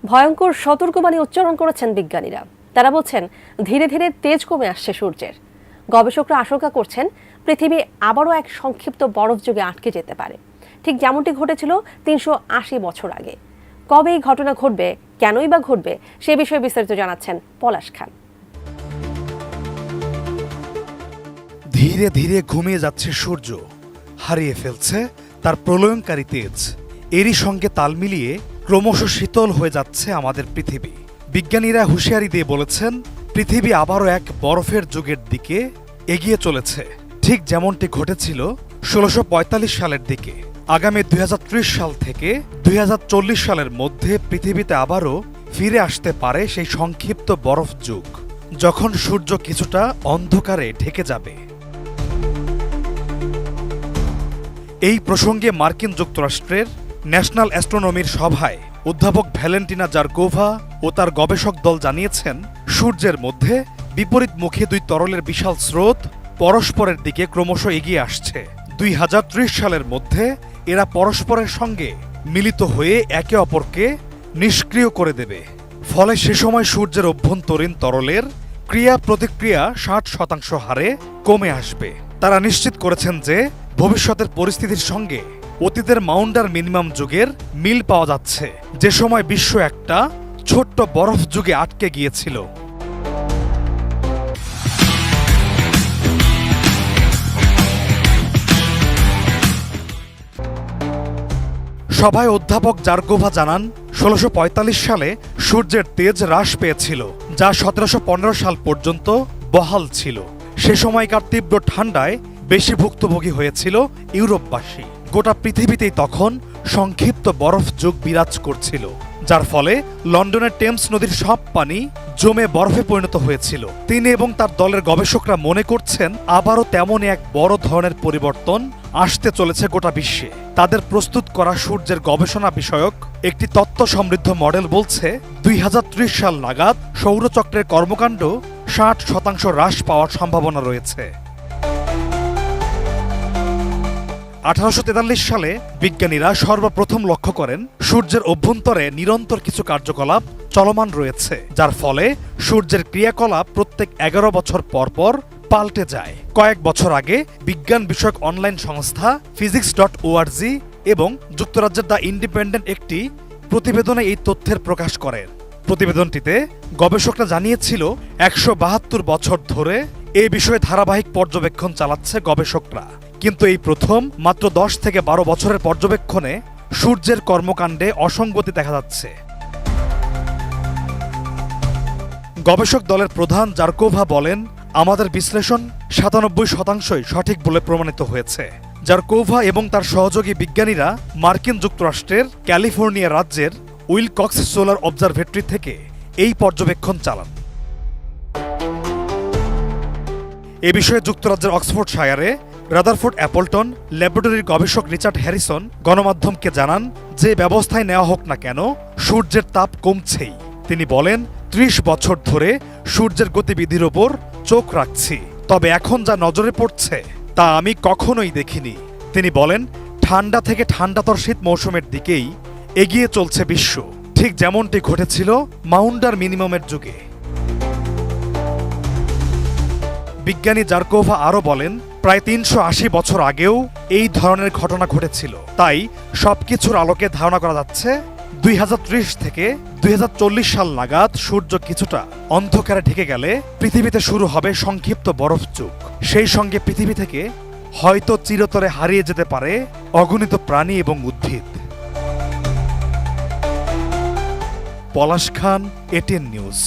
ভয়ঙ্কর সতর্কবাণী উচ্চারণ করেছেন বিজ্ঞানীরা। তারা বলছেন ধীরে ধীরে তেজ কমে আসছে সূর্যের। গবেষকরা আশঙ্কা করছেন পৃথিবী আবারও এক সংক্ষিপ্ত বরফ যুগে আটকে যেতে পারে, ঠিক যেমনটি ঘটেছিল ৩৮০ বছর আগে। কবে এই ঘটনা ঘটবে, কেনই বা ঘটবে, সে বিষয়ে বিস্তারিত জানাচ্ছেন পলাশ খান। ধীরে ধীরে ঘুমিয়ে যাচ্ছে সূর্য, হারিয়ে ফেলছে তার প্রলয়ঙ্কারী তেজ। এরই সঙ্গে তাল মিলিয়ে ক্রমশ শীতল হয়ে যাচ্ছে আমাদের পৃথিবী। বিজ্ঞানীরা হুঁশিয়ারি দিয়ে বলেছেন পৃথিবী আবারও এক বরফের যুগের দিকে এগিয়ে চলেছে, ঠিক যেমনটি ঘটেছিল ১৬৪৫ সালের দিকে। আগামী ২০৩০ সাল থেকে ২০৪০ সালের মধ্যে পৃথিবীতে আবারও ফিরে আসতে পারে সেই সংক্ষিপ্ত বরফ যুগ, যখন সূর্য কিছুটা অন্ধকারে ঢেকে যাবে। এই প্রসঙ্গে মার্কিন যুক্তরাষ্ট্রের ন্যাশনাল অ্যাস্ট্রোনমির সভায় অধ্যাপক ভ্যালেন্টিনা জারকোভা ও তার গবেষক দল জানিয়েছেন সূর্যের মধ্যে বিপরীতমুখী দুই তরলের বিশাল স্রোত পরস্পরের দিকে ক্রমশ এগিয়ে আসছে। ২০৩০ সালের মধ্যে এরা পরস্পরের সঙ্গে মিলিত হয়ে একে অপরকে নিষ্ক্রিয় করে দেবে। ফলে সে সময় সূর্যের অভ্যন্তরীণ তরলের ক্রিয়া প্রতিক্রিয়া ৬০% হারে কমে আসবে। তারা নিশ্চিত করেছেন যে ভবিষ্যতের পরিস্থিতির সঙ্গে অতীতের মাউন্ডার মিনিমাম যুগের মিল পাওয়া যাচ্ছে, যে সময় বিশ্ব একটা ছোট্ট বরফ যুগে আটকে গিয়েছিল। সভায় অধ্যাপক জারকোভা জানান ১৬৪৫ সালে সূর্যের তেজ হ্রাস পেয়েছিল, যা ১৭১৫ সাল পর্যন্ত বহাল ছিল। সে সময়কার তীব্র ঠান্ডায় বেশি ভুক্তভোগী হয়েছিল ইউরোপবাসী। গোটা পৃথিবীতেই তখন সংক্ষিপ্ত বরফ যুগ বিরাজ করছিল, যার ফলে লন্ডনের টেমস নদীর সব পানি জমে বরফে পরিণত হয়েছিল। তিনি এবং তার দলের গবেষকরা মনে করছেন আবারও তেমনই এক বড় ধরনের পরিবর্তন আসতে চলেছে গোটা বিশ্বে। তাদের প্রস্তুত করা সূর্যের গবেষণা বিষয়ক একটি তত্ত্ব সমৃদ্ধ মডেল বলছে ২০৩০ সাল নাগাদ সৌরচক্রের কর্মকাণ্ড ৬০% হ্রাস পাওয়ার সম্ভাবনা রয়েছে। ১৮৪৩ সালে বিজ্ঞানীরা সর্বপ্রথম লক্ষ্য করেন সূর্যের অভ্যন্তরে নিরন্তর কিছু কার্যকলাপ চলমান রয়েছে, যার ফলে সূর্যের ক্রিয়াকলাপ প্রত্যেক ১১ বছর পর পর পাল্টে যায়। কয়েক বছর আগে বিজ্ঞান বিষয়ক অনলাইন সংস্থা physics.org এবং যুক্তরাজ্যের দ্য ইন্ডিপেন্ডেন্ট একটি প্রতিবেদনে এই তথ্যের প্রকাশ করেন। প্রতিবেদনটিতে গবেষকরা জানিয়েছিল ১৭২ বছর ধরে এ বিষয়ে ধারাবাহিক পর্যবেক্ষণ চালাচ্ছে গবেষকরা, কিন্তু এই প্রথম মাত্র ১০ থেকে ১২ বছরের পর্যবেক্ষণে সূর্যের কর্মকাণ্ডে অসঙ্গতি দেখা যাচ্ছে। গবেষক দলের প্রধান জারকোভা বলেন, আমাদের বিশ্লেষণ ৯৭% সঠিক বলে প্রমাণিত হয়েছে। জারকোভা এবং তার সহযোগী বিজ্ঞানীরা মার্কিন যুক্তরাষ্ট্রের ক্যালিফোর্নিয়া রাজ্যের উইলকক্স সোলার অবজারভেটরি থেকে এই পর্যবেক্ষণ চালান। এ বিষয়ে যুক্তরাজ্যের অক্সফোর্ডশায়ারে রাদারফোর্ড অ্যাপলটন ল্যাবরেটরির গবেষক রিচার্ড হ্যারিসন গণমাধ্যমকে জানান যে ব্যবস্থায় নেওয়া হোক না কেন সূর্যের তাপ কমছেই। তিনি বলেন, ৩০ বছর ধরে সূর্যের গতিবিধির ওপর চোখ রাখছি, তবে এখন যা নজরে পড়ছে তা আমি কখনোই দেখিনি। তিনি বলেন, ঠান্ডা থেকে ঠান্ডাতর শীত মৌসুমের দিকেই এগিয়ে চলছে বিশ্ব, ঠিক যেমনটি ঘটেছিল মাউন্ডার মিনিমামের যুগে। বিজ্ঞানী জারকোভা আরও বলেন, প্রায় ৩৮০ বছর আগেও এই ধরনের ঘটনা ঘটেছিল। তাই সবকিছুর আলোকে ধারণা করা যাচ্ছে ২০৩০ থেকে ২০৪০ সাল নাগাদ সূর্য কিছুটা অন্ধকারে ঢেকে গেলে পৃথিবীতে শুরু হবে সংক্ষিপ্ত বরফ যুগ। সেই সঙ্গে পৃথিবী থেকে হয়তো চিরতরে হারিয়ে যেতে পারে অগণিত প্রাণী এবং উদ্ভিদ। পলাশ খান, এটিএন নিউজ।